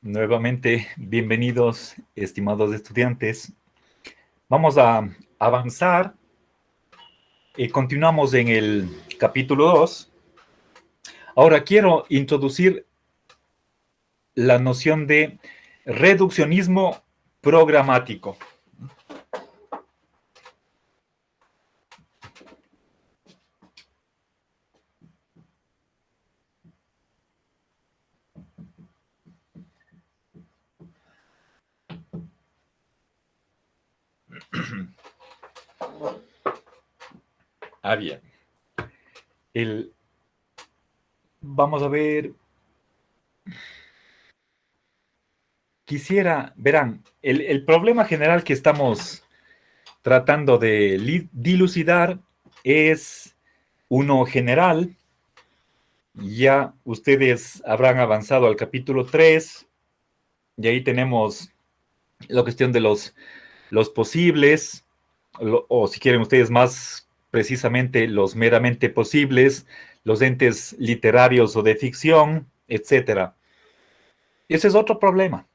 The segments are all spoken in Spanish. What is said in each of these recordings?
Nuevamente, bienvenidos, estimados estudiantes. Vamos a avanzar. Continuamos en el capítulo 2. Ahora quiero introducir la noción de reduccionismo programático. Bien. Vamos a ver. Verán, el problema general que estamos tratando de dilucidar es uno general. Ya ustedes habrán avanzado al capítulo 3 y ahí tenemos la cuestión de los posibles, o si quieren ustedes más precisamente los meramente posibles, los entes literarios o de ficción, etcétera. Ese es otro problema.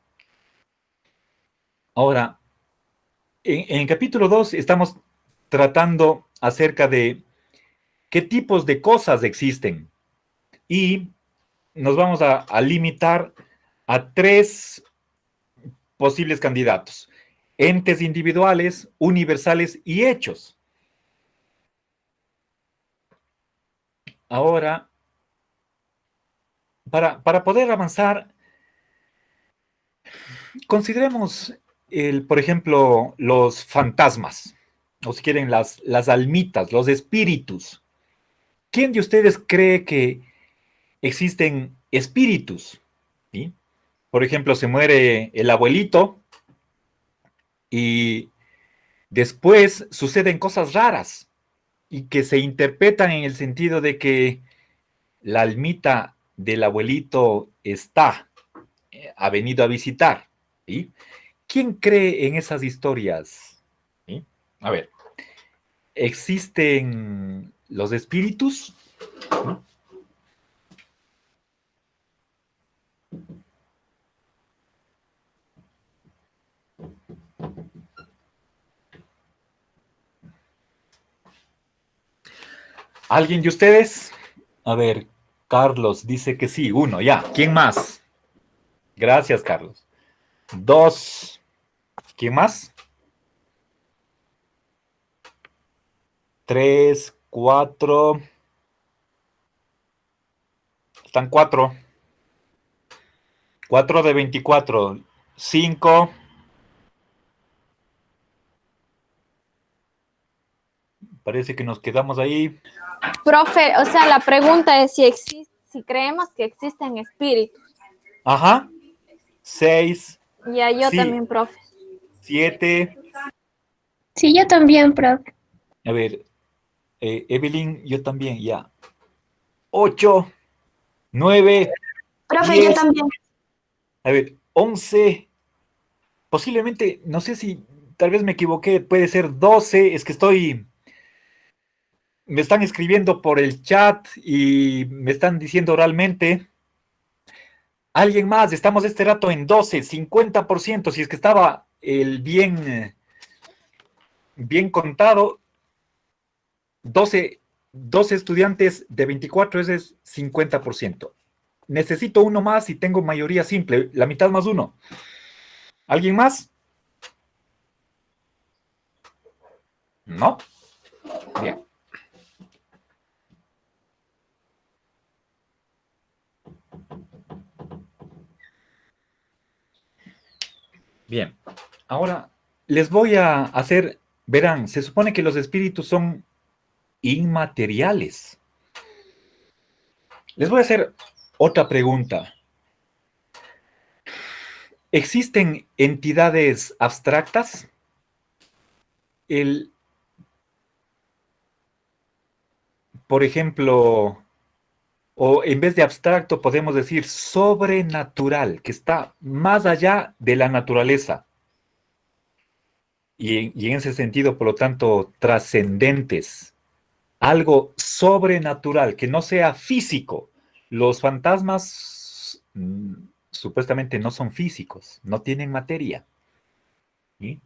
Ahora, en el capítulo 2 estamos tratando acerca de qué tipos de cosas existen y nos vamos a limitar a 3 posibles candidatos: entes individuales, universales y hechos. Ahora, para poder avanzar, consideremos, por ejemplo, los fantasmas, o si quieren, las almitas, los espíritus. ¿Quién de ustedes cree que existen espíritus? ¿Sí? Por ejemplo, se muere el abuelito y después suceden cosas raras y que se interpretan en el sentido de que la almita del abuelito ha venido a visitar. ¿Sí? ¿Quién cree en esas historias? ¿Sí? A ver, ¿existen los espíritus? ¿Alguien de ustedes? A ver, Carlos dice que sí. 1, ya. ¿Quién más? Gracias, Carlos. 2. ¿Quién más? 3, 4. Están 4. 4 de 24. 5. Parece que nos quedamos ahí. Profe, o sea, la pregunta es si creemos que existen espíritus. Ajá. 6. Ya, yo Sí. también, profe. 7. Sí, yo también, profe. A ver, Evelyn, yo también, ya. 8, 9, Profe, yo 10. también. A ver, 11. Posiblemente, no sé si tal vez me equivoqué, puede ser 12. Es que me están escribiendo por el chat y me están diciendo oralmente. Alguien más, estamos este rato en 12, 50%, si es que estaba el bien contado. 12 estudiantes de 24, ese es 50%. Necesito uno más y tengo mayoría simple, la mitad más uno. ¿Alguien más? ¿No? Bien. Bien. Ahora les voy a hacer, verán, se supone que los espíritus son inmateriales. Les voy a hacer otra pregunta. ¿Existen entidades abstractas? Por ejemplo, o en vez de abstracto podemos decir sobrenatural, que está más allá de la naturaleza. Y en ese sentido, por lo tanto, trascendentes. Algo sobrenatural, que no sea físico. Los fantasmas supuestamente no son físicos, no tienen materia. ¿Sí?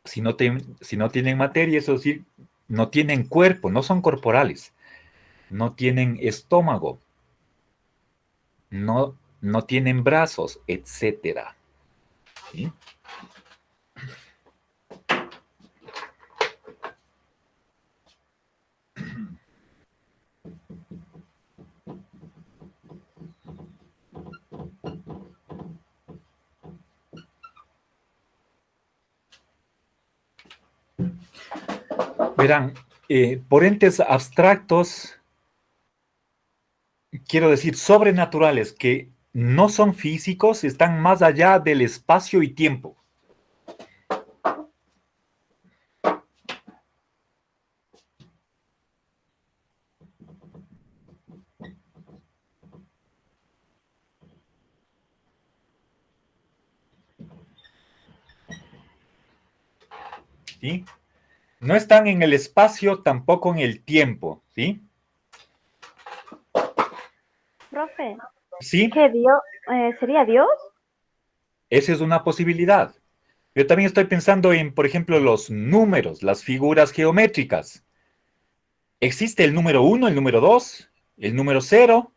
Si no tienen materia, eso es decir, no tienen cuerpo, no son corporales, no tienen estómago, no tienen brazos, etcétera. ¿Sí? Verán, por entes abstractos, quiero decir sobrenaturales, que no son físicos, están más allá del espacio y tiempo. ¿Sí? No están en el espacio, tampoco en el tiempo, ¿sí? Profe, ¿Sí? ¿qué Dios sería Dios? Esa es una posibilidad. Yo también estoy pensando en, por ejemplo, los números, las figuras geométricas. Existe el número 1, el número 2, el número 0.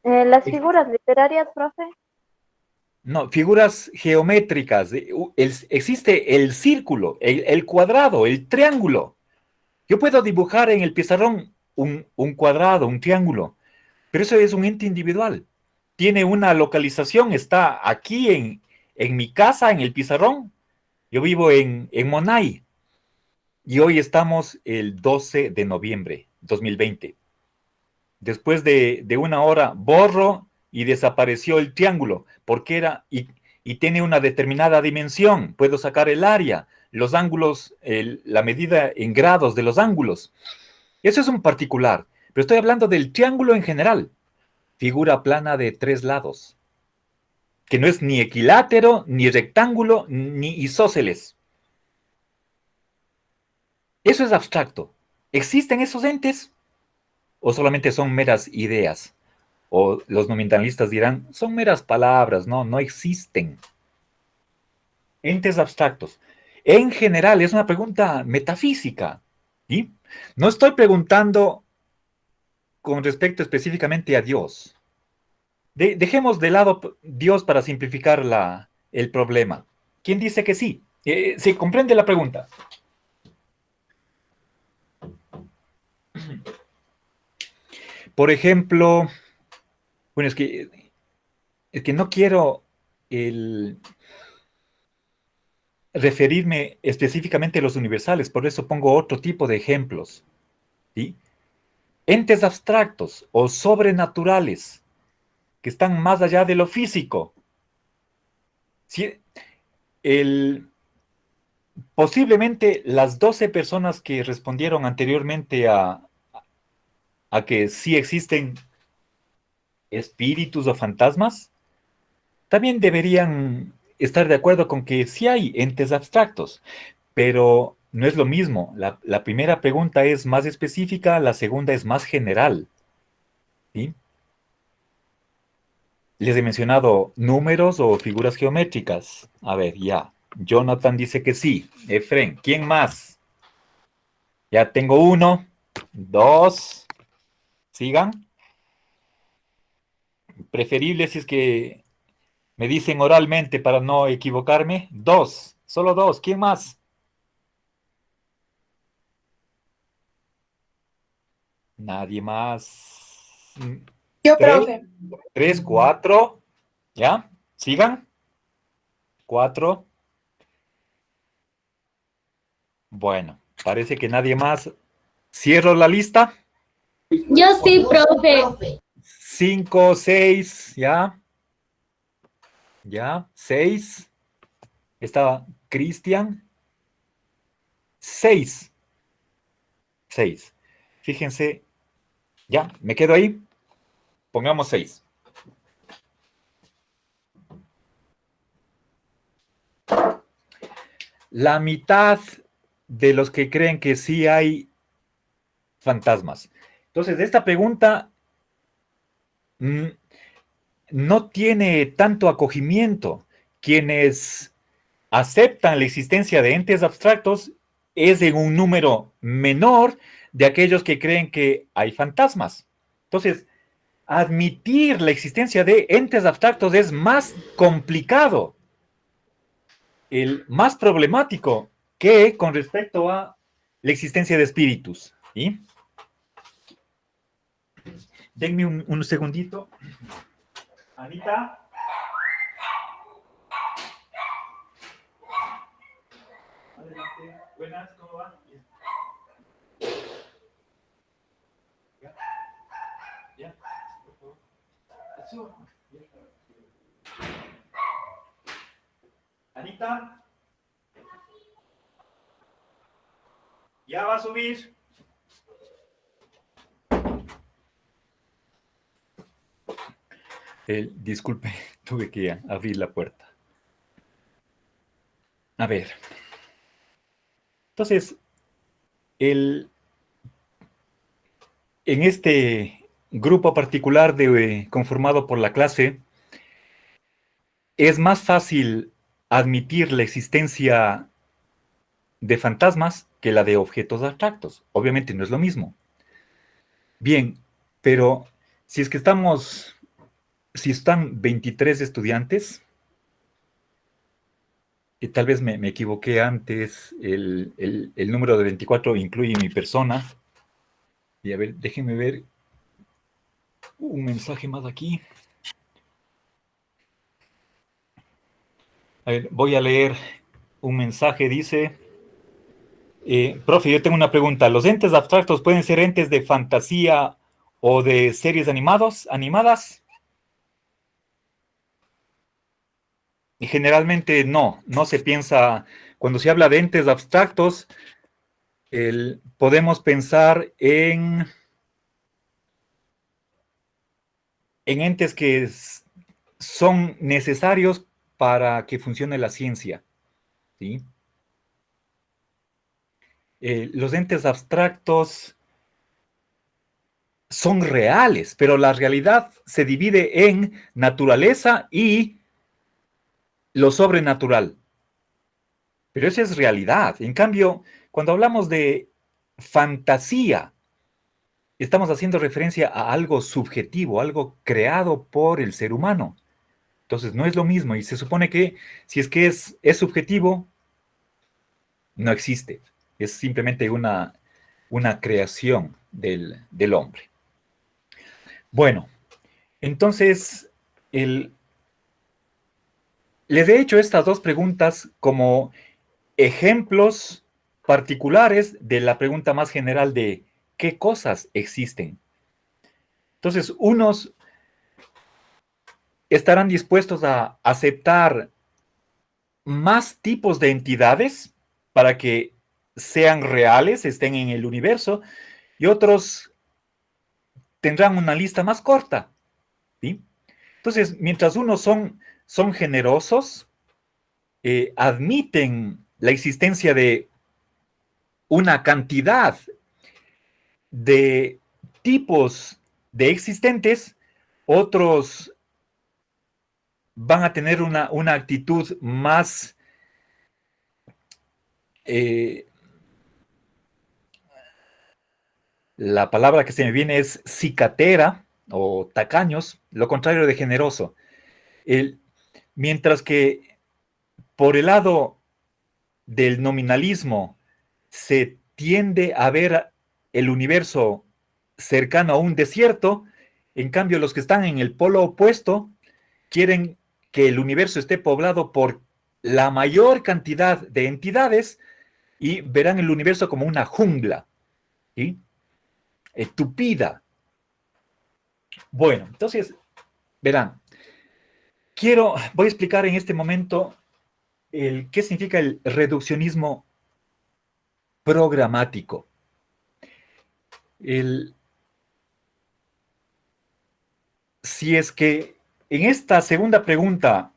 Las figuras literarias, profe. No, figuras geométricas. Existe el círculo, el cuadrado, el triángulo. Yo puedo dibujar en el pizarrón un cuadrado, un triángulo, pero eso es un ente individual. Tiene una localización, está aquí en mi casa, en el pizarrón. Yo vivo en Monay y hoy estamos el 12 de noviembre 2020. Después de una hora borro y desapareció el triángulo, porque y tiene una determinada dimensión, puedo sacar el área, los ángulos, la medida en grados de los ángulos. Eso es un particular, pero estoy hablando del triángulo en general, figura plana de 3 lados, que no es ni equilátero, ni rectángulo, ni isósceles. Eso es abstracto. ¿Existen esos entes o solamente son meras ideas? O los nominalistas dirán, son meras palabras, no existen. Entes abstractos. En general, es una pregunta metafísica. ¿Sí? No estoy preguntando con respecto específicamente a Dios. Dejemos de lado Dios para simplificar el problema. ¿Quién dice que sí? ¿Se comprende la pregunta? Por ejemplo, bueno, es que no quiero referirme específicamente a los universales, por eso pongo otro tipo de ejemplos. ¿Sí? Entes abstractos o sobrenaturales que están más allá de lo físico. ¿Sí? Posiblemente las 12 personas que respondieron anteriormente a que sí existen espíritus o fantasmas, también deberían estar de acuerdo con que sí hay entes abstractos, pero no es lo mismo. La primera pregunta es más específica, la segunda es más general. ¿Sí? Les he mencionado números o figuras geométricas. A ver, ya. Jonathan dice que sí. Efren, ¿quién más? Ya tengo uno, dos. Sigan. Preferible si es que me dicen oralmente para no equivocarme. Dos, solo dos. ¿Quién más? Nadie más. Yo, Tres, profe. tres, cuatro. ¿Ya? Sigan. Cuatro. Bueno, parece que nadie más. Cierro la lista. Yo sí, profe. Cinco, seis, ¿ya? ¿Ya? Seis. Estaba Cristian. Seis. Seis. Fíjense, ya, me quedo ahí. Pongamos seis. La mitad de los que creen que sí hay fantasmas. Entonces, de esta pregunta, no tiene tanto acogimiento. Quienes aceptan la existencia de entes abstractos es en un número menor de aquellos que creen que hay fantasmas. Entonces, admitir la existencia de entes abstractos es más complicado, más problemático que con respecto a la existencia de espíritus. ¿Sí? Denme un segundito. Anita. Adelante. Buenas, ¿cómo va? ¿Ya? ¿Ya? Por favor. Anita. Ya va a subir. Disculpe, tuve que abrir la puerta. A ver. Entonces, en este grupo particular conformado por la clase, es más fácil admitir la existencia de fantasmas que la de objetos abstractos. Obviamente no es lo mismo. Bien, pero si es que si están 23 estudiantes, y tal vez me equivoqué antes, el número de 24 incluye mi persona. Y a ver, déjenme ver un mensaje más aquí. A ver, voy a leer un mensaje, dice... profe, yo tengo una pregunta. ¿Los entes abstractos pueden ser entes de fantasía o de series animadas? Y generalmente no se piensa, cuando se habla de entes abstractos, podemos pensar en entes que son necesarios para que funcione la ciencia, ¿sí? Los entes abstractos son reales, pero la realidad se divide en naturaleza y lo sobrenatural. Pero eso es realidad. En cambio, cuando hablamos de fantasía, estamos haciendo referencia a algo subjetivo, algo creado por el ser humano. Entonces, no es lo mismo. Y se supone que si es que es subjetivo, no existe. Es simplemente una creación del hombre. Bueno, entonces, les he hecho estas dos preguntas como ejemplos particulares de la pregunta más general de ¿qué cosas existen? Entonces, unos estarán dispuestos a aceptar más tipos de entidades para que sean reales, estén en el universo, y otros tendrán una lista más corta, ¿sí? Entonces, mientras unos son generosos, admiten la existencia de una cantidad de tipos de existentes, otros van a tener una actitud más la palabra que se me viene es cicatera o tacaños, lo contrario de generoso. Mientras que por el lado del nominalismo se tiende a ver el universo cercano a un desierto, en cambio los que están en el polo opuesto quieren que el universo esté poblado por la mayor cantidad de entidades y verán el universo como una jungla, ¿sí? Tupida. Bueno, entonces, verán, voy a explicar en este momento qué significa el reduccionismo programático. Si es que en esta segunda pregunta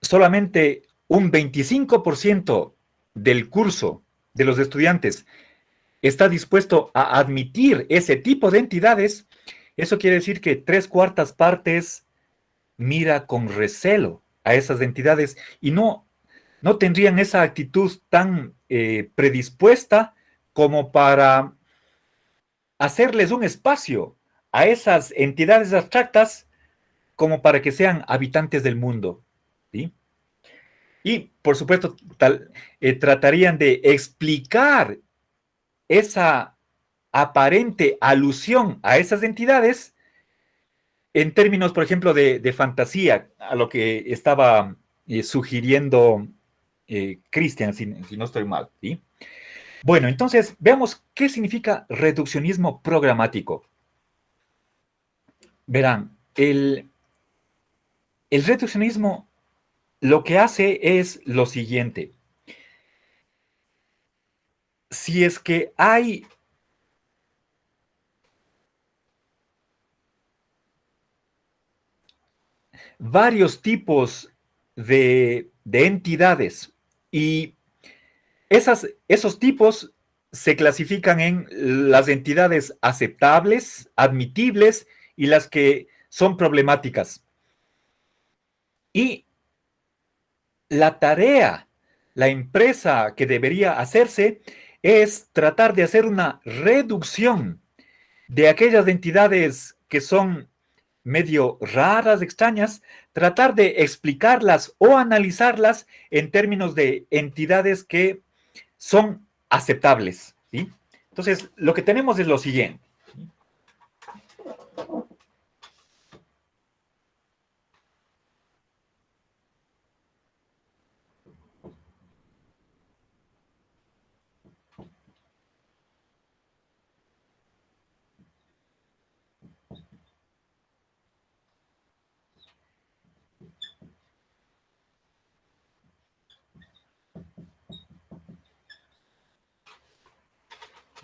solamente un 25% del curso de los estudiantes está dispuesto a admitir ese tipo de entidades, Eso quiere decir que 3/4 partes mira con recelo a esas entidades y no tendrían esa actitud tan predispuesta como para hacerles un espacio a esas entidades abstractas como para que sean habitantes del mundo, ¿sí? Y, por supuesto, tratarían de explicar esa aparente alusión a esas entidades en términos, por ejemplo, de fantasía, a lo que estaba sugiriendo Christian, si no estoy mal, ¿sí? Bueno, entonces, veamos qué significa reduccionismo programático. Verán, el reduccionismo lo que hace es lo siguiente. Si es que hay varios tipos de entidades y esos tipos se clasifican en las entidades aceptables, admitibles y las que son problemáticas. Y la tarea, la empresa que debería hacerse es tratar de hacer una reducción de aquellas entidades que son medio raras, extrañas, tratar de explicarlas o analizarlas en términos de entidades que son aceptables, ¿sí? Entonces, lo que tenemos es lo siguiente.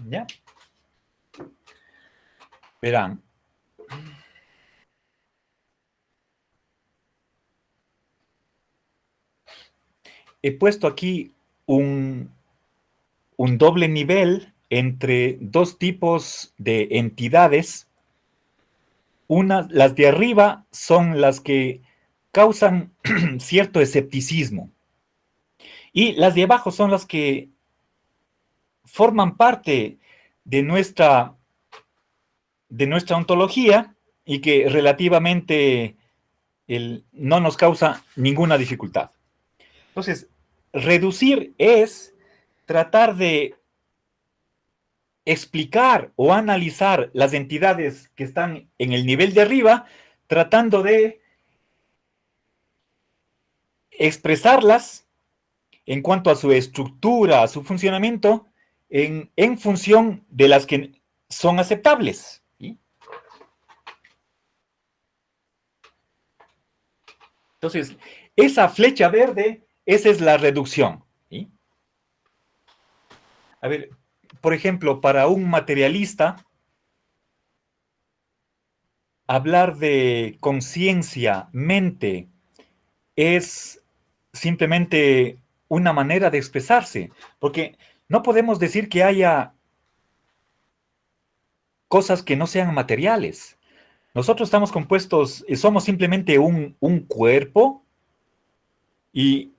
¿Ya? Verán. He puesto aquí un doble nivel entre dos tipos de entidades. Las de arriba son las que causan cierto escepticismo y las de abajo son las que forman parte de nuestra ontología y que relativamente no nos causa ninguna dificultad. Entonces, reducir es tratar de explicar o analizar las entidades que están en el nivel de arriba, tratando de expresarlas en cuanto a su estructura, a su funcionamiento, en función de las que son aceptables, ¿sí? Entonces, esa flecha verde, esa es la reducción, ¿sí? A ver, por ejemplo, para un materialista, hablar de conciencia, mente, es simplemente una manera de expresarse, porque no podemos decir que haya cosas que no sean materiales. Nosotros estamos compuestos, somos simplemente un cuerpo y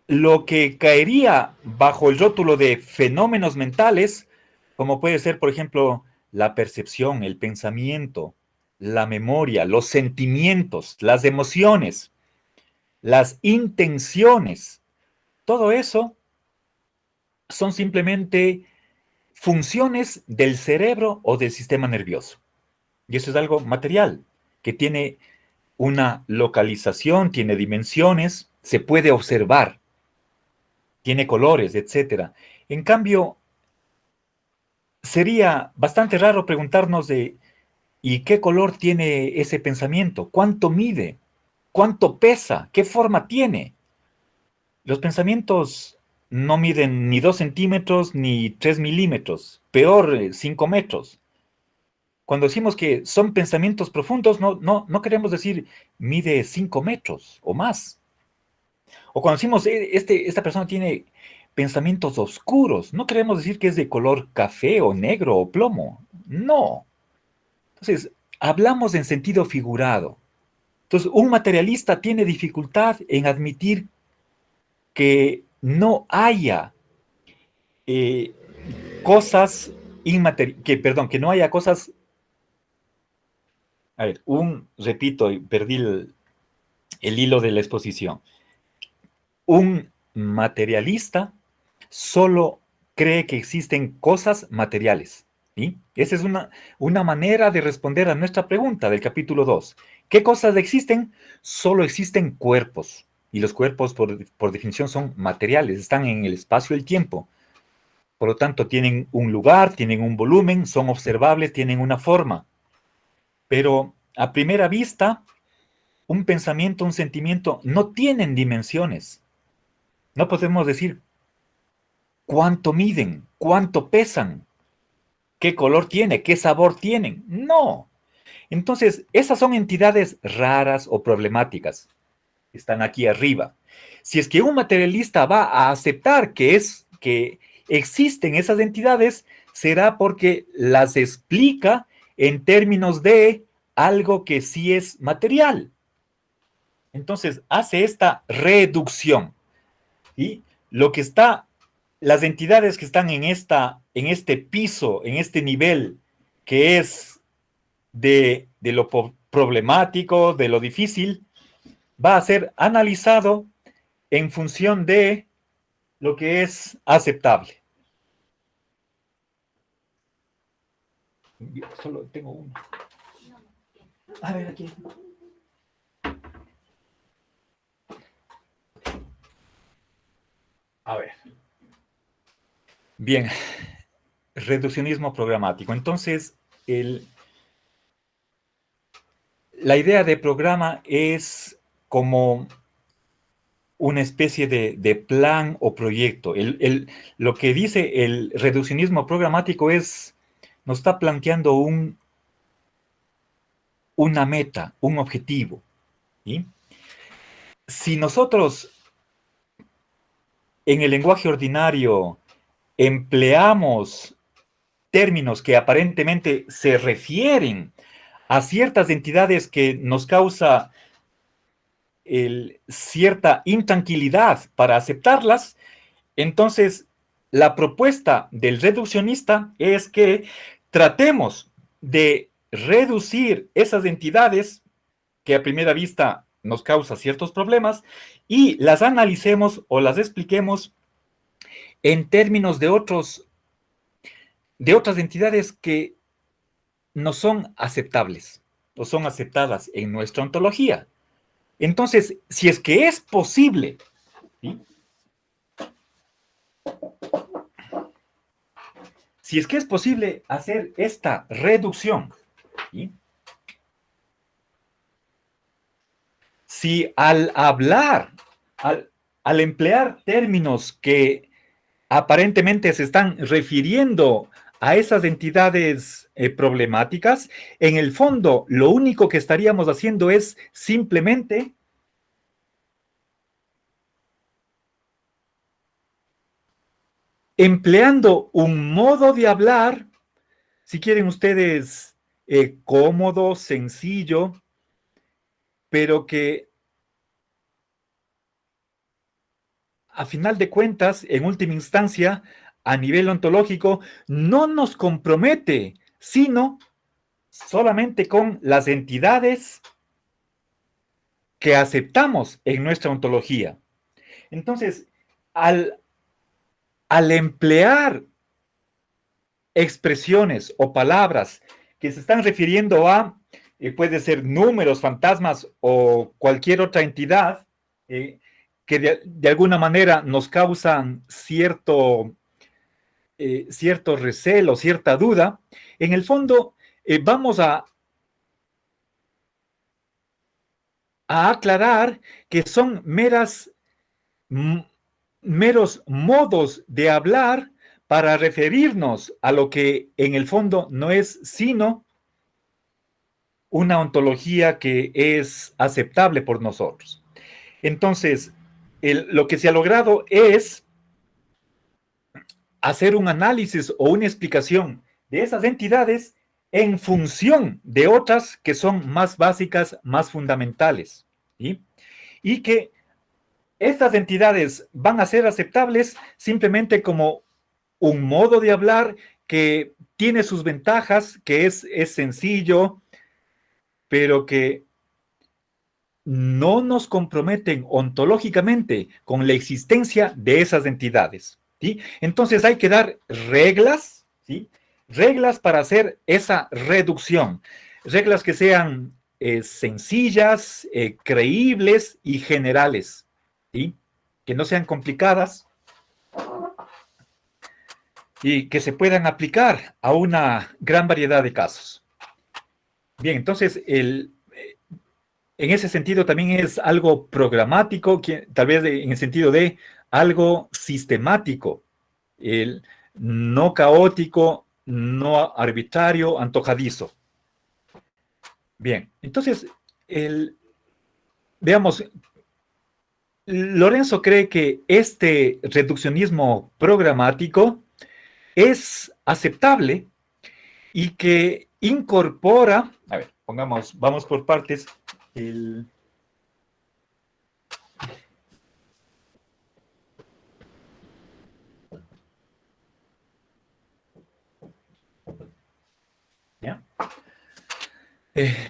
lo que caería bajo el rótulo de fenómenos mentales, como puede ser, por ejemplo, la percepción, el pensamiento, la memoria, los sentimientos, las emociones, las intenciones, todo eso son simplemente funciones del cerebro o del sistema nervioso. Y eso es algo material, que tiene una localización, tiene dimensiones, se puede observar, tiene colores, etc. En cambio, sería bastante raro preguntarnos ¿y qué color tiene ese pensamiento? ¿Cuánto mide? ¿Cuánto pesa? ¿Qué forma tiene? Los pensamientos no miden ni 2 centímetros ni 3 milímetros, peor 5 metros. Cuando decimos que son pensamientos profundos, no queremos decir mide 5 metros o más. O cuando decimos esta persona tiene pensamientos oscuros, no queremos decir que es de color café o negro o plomo. No. Entonces, hablamos en sentido figurado. Entonces, un materialista tiene dificultad en admitir que no haya cosas que no haya cosas. A ver, repito, perdí el hilo de la exposición. Un materialista solo cree que existen cosas materiales. ¿Sí? Esa es una manera de responder a nuestra pregunta del capítulo 2. ¿Qué cosas existen? Solo existen cuerpos. Y los cuerpos, por definición, son materiales, están en el espacio y el tiempo. Por lo tanto, tienen un lugar, tienen un volumen, son observables, tienen una forma. Pero a primera vista, un pensamiento, un sentimiento, no tienen dimensiones. No podemos decir cuánto miden, cuánto pesan, qué color tiene, qué sabor tienen. No. Entonces, esas son entidades raras o problemáticas. Están aquí arriba. Si es que un materialista va a aceptar que existen esas entidades, será porque las explica en términos de algo que sí es material. Entonces, hace esta reducción. Y las entidades que están en este piso, en este nivel, que es de lo problemático, de lo difícil, va a ser analizado en función de lo que es aceptable. Solo tengo uno. A ver, aquí. A ver. Bien. Reduccionismo programático. Entonces, la idea de programa es como una especie de plan o proyecto. Lo que dice el reduccionismo programático nos está planteando una meta, un objetivo. ¿Sí? Si nosotros en el lenguaje ordinario empleamos términos que aparentemente se refieren a ciertas entidades que nos causa cierta intranquilidad para aceptarlas, entonces la propuesta del reduccionista es que tratemos de reducir esas entidades que a primera vista nos causan ciertos problemas y las analicemos o las expliquemos en términos de otras entidades que no son aceptables o son aceptadas en nuestra ontología. Entonces, si es que es posible, ¿sí? Si es que es posible hacer esta reducción, ¿sí? Si al hablar, al emplear términos que aparentemente se están refiriendo a esas entidades problemáticas, en el fondo lo único que estaríamos haciendo es simplemente empleando un modo de hablar, si quieren ustedes, cómodo, sencillo, pero que a final de cuentas, en última instancia, a nivel ontológico, no nos compromete, sino solamente con las entidades que aceptamos en nuestra ontología. Entonces, al emplear expresiones o palabras que se están refiriendo a, puede ser números, fantasmas o cualquier otra entidad, que de alguna manera nos causan cierto recelo, cierta duda, en el fondo vamos a aclarar que son meros modos de hablar para referirnos a lo que en el fondo no es sino una ontología que es aceptable por nosotros. Entonces, lo que se ha logrado es hacer un análisis o una explicación de esas entidades en función de otras que son más básicas, más fundamentales, ¿sí? Y que estas entidades van a ser aceptables simplemente como un modo de hablar que tiene sus ventajas, que es sencillo, pero que no nos comprometen ontológicamente con la existencia de esas entidades, ¿sí? Entonces hay que dar reglas, ¿sí? Reglas para hacer esa reducción, reglas que sean sencillas, creíbles y generales, ¿sí? Que no sean complicadas y que se puedan aplicar a una gran variedad de casos. Bien, entonces en ese sentido también es algo programático, tal vez en el sentido de algo sistemático, no caótico, no arbitrario, antojadizo. Bien, entonces, veamos, Lorenzo cree que este reduccionismo programático es aceptable y que incorpora, a ver, vamos por partes, ¿ya?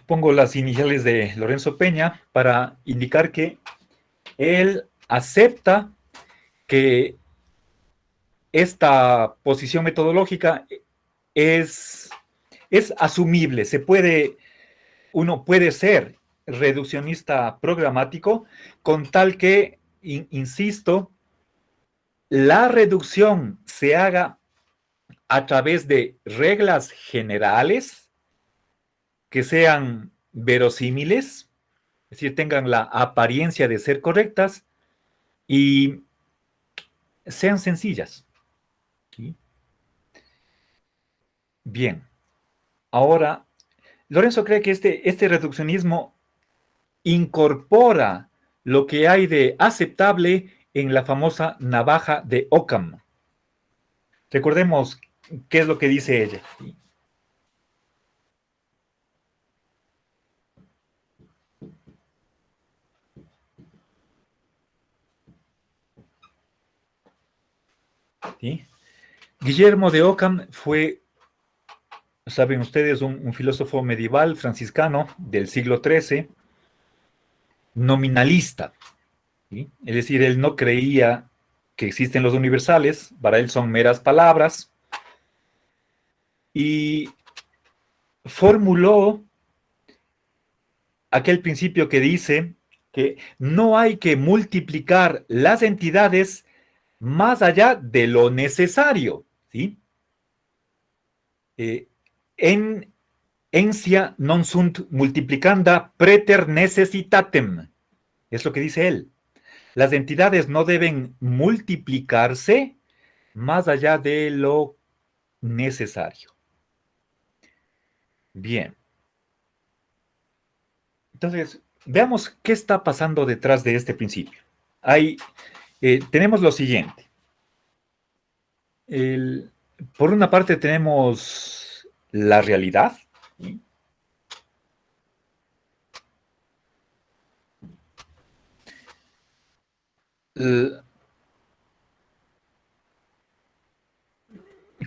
Pongo las iniciales de Lorenzo Peña para indicar que él acepta que esta posición metodológica es asumible, uno puede ser reduccionista programático con tal que, insisto, la reducción se haga a través de reglas generales que sean verosímiles, es decir, tengan la apariencia de ser correctas y sean sencillas. ¿Sí? Bien, ahora, Lorenzo cree que este reduccionismo incorpora lo que hay de aceptable en la famosa navaja de Occam. Recordemos qué es lo que dice ella. ¿Sí? Guillermo de Occam fue, saben ustedes, un filósofo medieval franciscano del siglo XIII, nominalista. ¿Sí? Es decir, él no creía que existen los universales, para él son meras palabras, y formuló aquel principio que dice que no hay que multiplicar las entidades más allá de lo necesario, ¿sí? En ensia non sunt multiplicanda preter necessitatem, es lo que dice él. Las entidades no deben multiplicarse más allá de lo necesario. Bien. Entonces, veamos qué está pasando detrás de este principio. Tenemos lo siguiente. Por una parte tenemos la realidad. ¿Sí?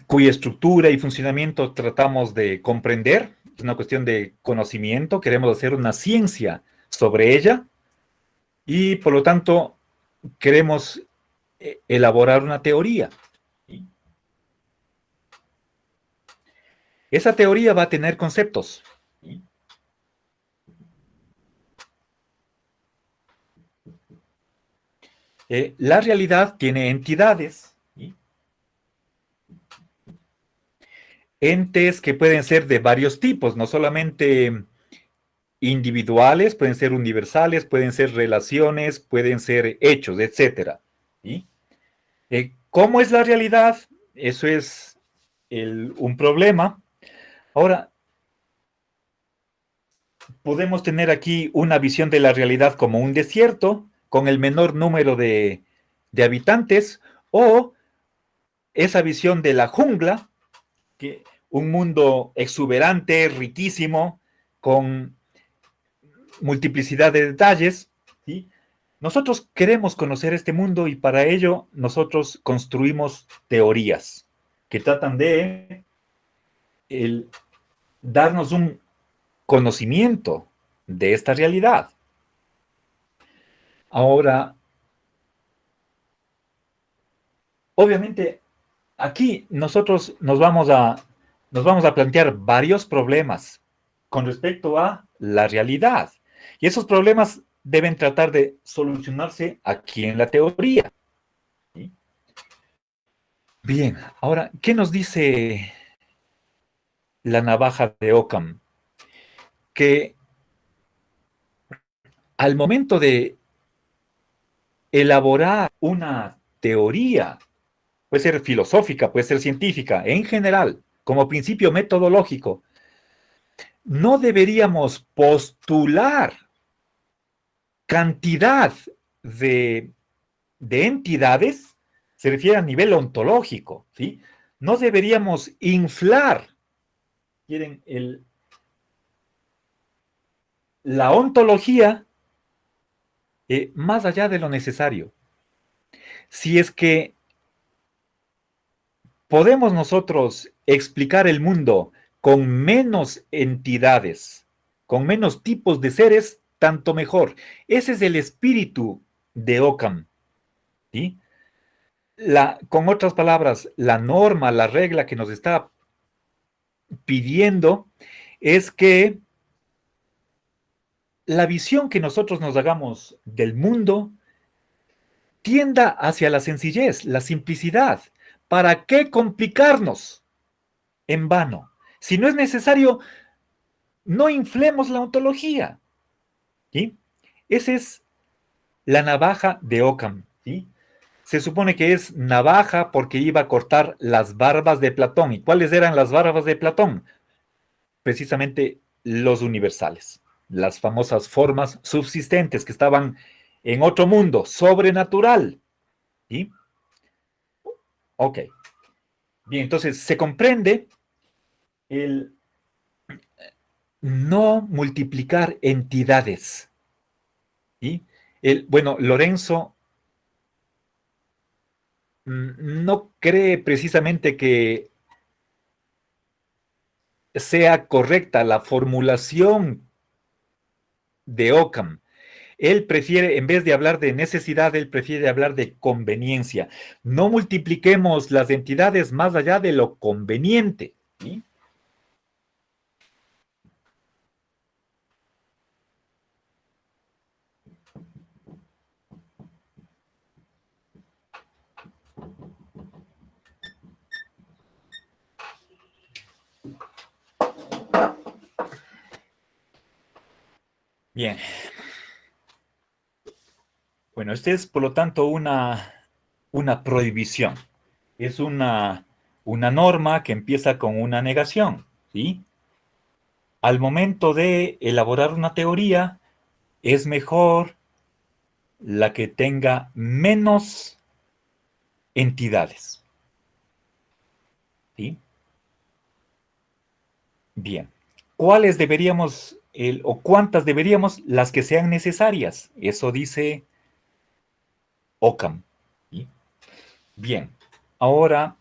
Cuya estructura y funcionamiento tratamos de comprender. Es una cuestión de conocimiento. Queremos hacer una ciencia sobre ella y, por lo tanto, queremos elaborar una teoría. ¿Sí? Esa teoría va a tener conceptos. ¿Sí? La realidad tiene entidades. ¿Sí? Entes que pueden ser de varios tipos, no solamente individuales, pueden ser universales, pueden ser relaciones, pueden ser hechos, etc. ¿Sí? ¿Cómo es la realidad? Eso es un problema. Ahora, podemos tener aquí una visión de la realidad como un desierto, con el menor número de habitantes, o esa visión de la jungla, un mundo exuberante, riquísimo, con multiplicidad de detalles, ¿sí? Nosotros queremos conocer este mundo y para ello nosotros construimos teorías que tratan de darnos un conocimiento de esta realidad. Ahora, obviamente, aquí nosotros nos vamos a plantear varios problemas con respecto a la realidad. Y esos problemas deben tratar de solucionarse aquí en la teoría. ¿Sí? Bien, ahora, ¿qué nos dice la navaja de Occam? Que al momento de elaborar una teoría, puede ser filosófica, puede ser científica, en general, como principio metodológico, no deberíamos postular cantidad de, de entidades, se refiere a nivel ontológico, ¿sí? No deberíamos inflar, quieren, la ontología más allá de lo necesario. Si es que podemos nosotros explicar el mundo con menos entidades, con menos tipos de seres, tanto mejor. Ese es el espíritu de Occam, ¿sí? Con otras palabras, la norma, la regla que nos está pidiendo es que la visión que nosotros nos hagamos del mundo tienda hacia la sencillez, la simplicidad. ¿Para qué complicarnos en vano? Si no es necesario, no inflemos la ontología. ¿Sí? Esa es la navaja de Occam. ¿Sí? Se supone que es navaja porque iba a cortar las barbas de Platón. ¿Y cuáles eran las barbas de Platón? Precisamente los universales, las famosas formas subsistentes que estaban en otro mundo, sobrenatural. ¿Sí? Ok. Bien, entonces se comprende el no multiplicar entidades. ¿Sí? Bueno, Lorenzo no cree precisamente que sea correcta la formulación de Occam. Él prefiere, en vez de hablar de necesidad, él prefiere hablar de conveniencia. No multipliquemos las entidades más allá de lo conveniente. ¿Sí? Bien. Bueno, este es, por lo tanto, una prohibición. Es una norma que empieza con una negación, ¿sí? Al momento de elaborar una teoría, es mejor la que tenga menos entidades, ¿sí? Bien. ¿Cuáles deberíamos, o cuántas deberíamos? Las que sean necesarias. Eso dice Occam, ¿sí? Bien. Ahora,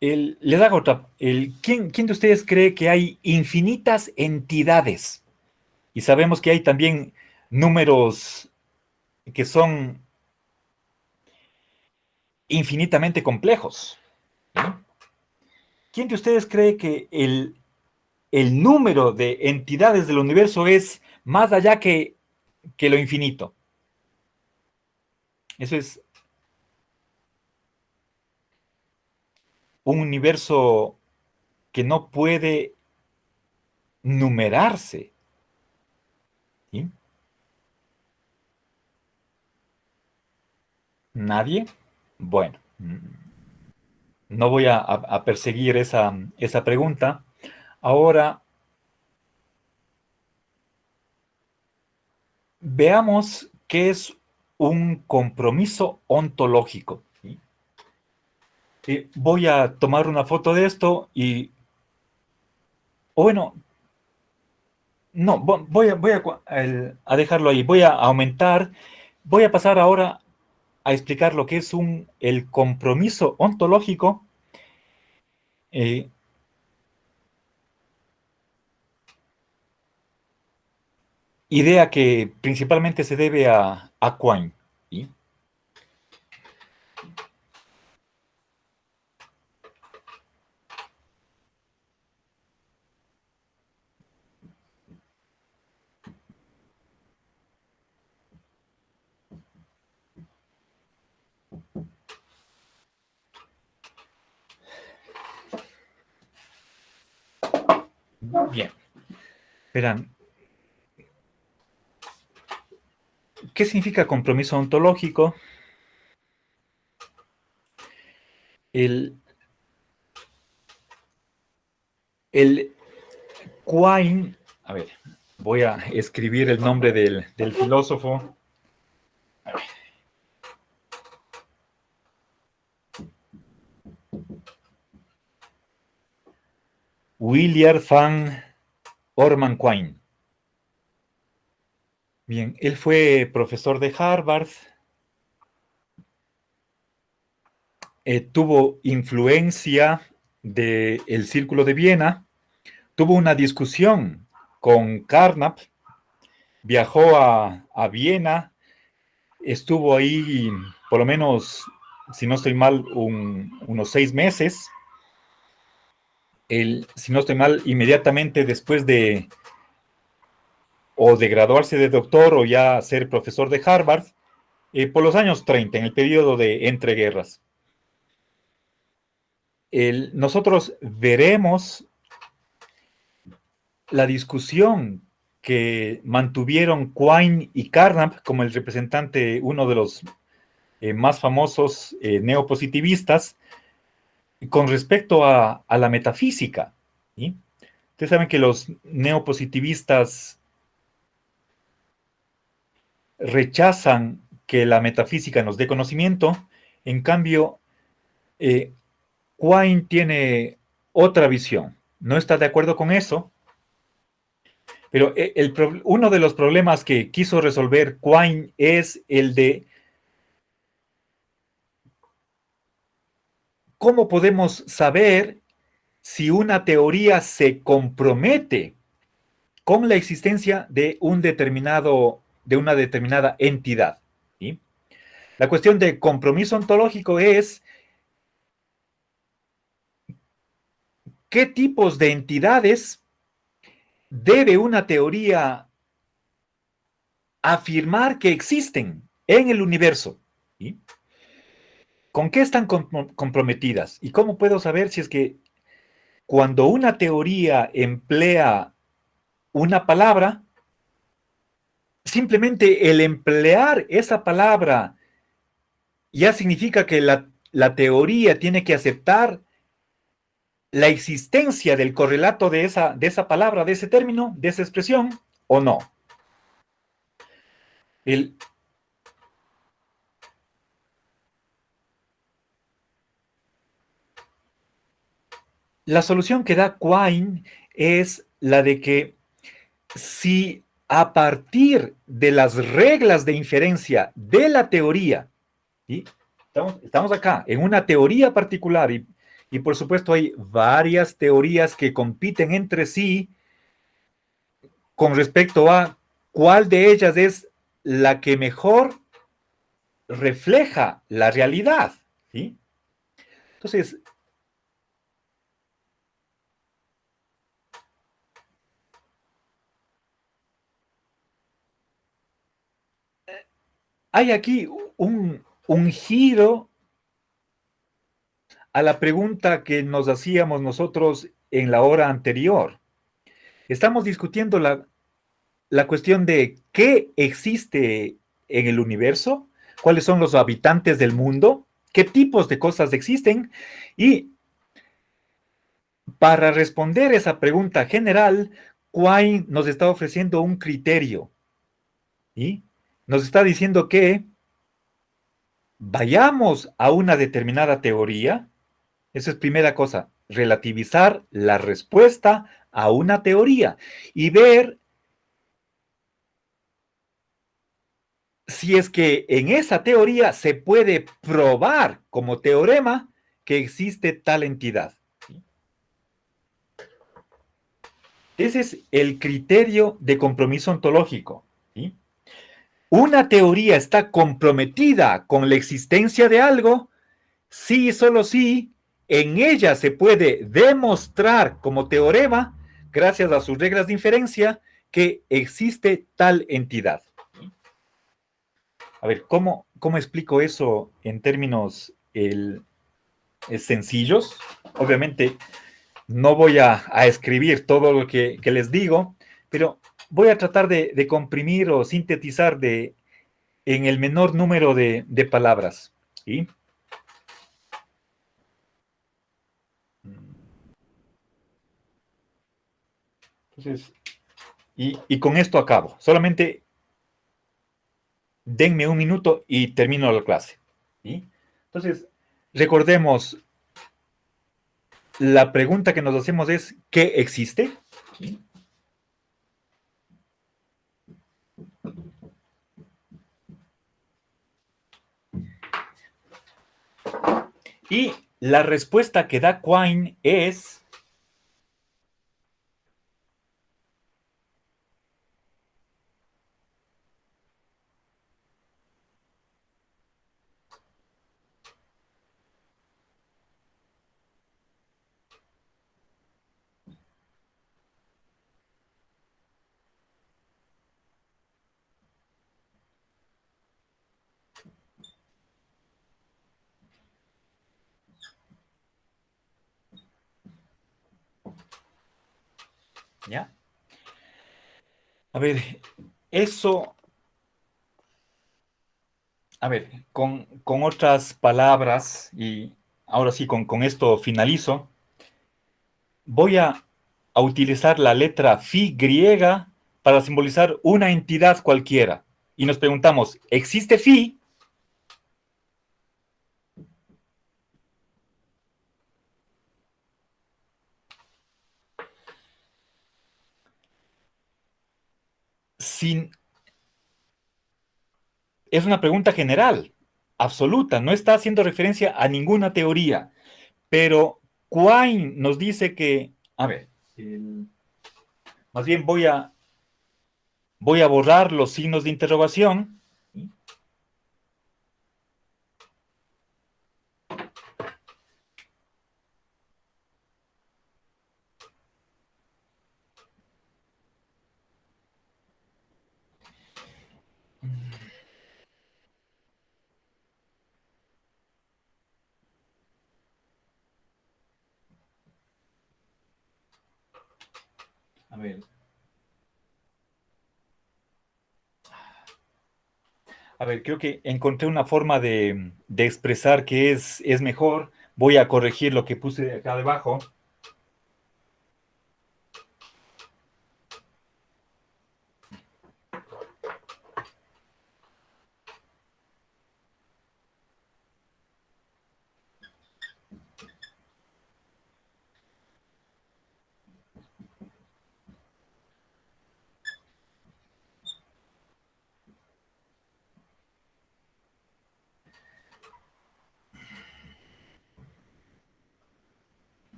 les hago otra. ¿Quién de ustedes cree que hay infinitas entidades? Y sabemos que hay también números que son infinitamente complejos. ¿Sí? ¿Quién de ustedes cree que el número de entidades del universo es más allá que lo infinito? Eso es un universo que no puede numerarse. ¿Sí? ¿Nadie? Bueno, no voy a perseguir esa pregunta. Ahora, veamos qué es un compromiso ontológico. ¿Sí? Voy a tomar una foto de esto y, o bueno, no, a dejarlo ahí. Voy a aumentar, voy a pasar ahora a explicar lo que es el compromiso ontológico. eh, Idea que principalmente se debe a Quine. ¿Sí? Bien. Verán, ¿qué significa compromiso ontológico? El Quine, a ver, voy a escribir el nombre del filósofo. A ver. Willard van Orman Quine. Bien, él fue profesor de Harvard, tuvo influencia del Círculo de Viena, tuvo una discusión con Carnap, viajó a Viena, estuvo ahí por lo menos, si no estoy mal, unos 6 meses. Si no estoy mal, inmediatamente después de graduarse de doctor o ya ser profesor de Harvard, por los años 30, en el periodo de entreguerras. Nosotros veremos la discusión que mantuvieron Quine y Carnap como el representante, uno de los más famosos neopositivistas, con respecto a la metafísica. ¿Sí? Ustedes saben que los neopositivistas rechazan que la metafísica nos dé conocimiento, en cambio, Quine tiene otra visión, no está de acuerdo con eso, pero uno de los problemas que quiso resolver Quine es el de cómo podemos saber si una teoría se compromete con la existencia de de una determinada entidad. ¿Sí? La cuestión de compromiso ontológico es qué tipos de entidades debe una teoría afirmar que existen en el universo. ¿Sí? ¿Con qué están comprometidas? ¿Y cómo puedo saber si es que cuando una teoría emplea una palabra, simplemente el emplear esa palabra ya significa que la teoría tiene que aceptar la existencia del correlato de esa palabra, de ese término, de esa expresión, o no? La solución que da Quine es la de que si a partir de las reglas de inferencia de la teoría, ¿sí? Estamos acá en una teoría particular y por supuesto hay varias teorías que compiten entre sí con respecto a cuál de ellas es la que mejor refleja la realidad. ¿Sí? Entonces, hay aquí un giro a la pregunta que nos hacíamos nosotros en la hora anterior. Estamos discutiendo la cuestión de qué existe en el universo, cuáles son los habitantes del mundo, qué tipos de cosas existen, y para responder esa pregunta general, Quine nos está ofreciendo un criterio, y nos está diciendo que vayamos a una determinada teoría, Esa es primera cosa, relativizar la respuesta a una teoría y ver si es que en esa teoría se puede probar como teorema que existe tal entidad. Ese es el criterio de compromiso ontológico. ¿Sí? Una teoría está comprometida con la existencia de algo si y solo si en ella se puede demostrar como teorema, gracias a sus reglas de inferencia, que existe tal entidad. A ver, ¿cómo explico eso en términos sencillos? Obviamente no voy a escribir todo lo que les digo, pero voy a tratar de comprimir o sintetizar en el menor número de palabras. ¿Sí? Entonces, y con esto acabo. Solamente denme un minuto y termino la clase. ¿Sí? Entonces, recordemos, la pregunta que nos hacemos es, ¿qué existe? ¿Sí? Y la respuesta que da Quine es... ¿Ya? A ver, eso... A ver, con otras palabras, y ahora sí, con esto finalizo, voy a utilizar la letra phi griega para simbolizar una entidad cualquiera. Y nos preguntamos, ¿existe phi? Sin, es una pregunta general, absoluta, no está haciendo referencia a ninguna teoría. Pero Quine nos dice que, a ver, más bien voy a borrar los signos de interrogación. A ver. A ver, creo que encontré una forma de expresar que es mejor. Voy a corregir lo que puse acá debajo.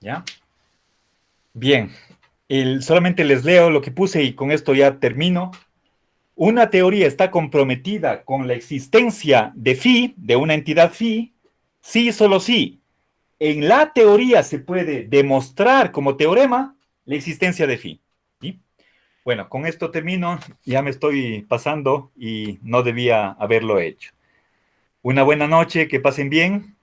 ¿Ya? Bien. Solamente les leo lo que puse y con esto ya termino. Una teoría está comprometida con la existencia de phi, de una entidad phi, sí, solo sí. En la teoría se puede demostrar como teorema la existencia de phi. ¿Sí? Bueno, con esto termino. Ya me estoy pasando y no debía haberlo hecho. Una buena noche, que pasen bien.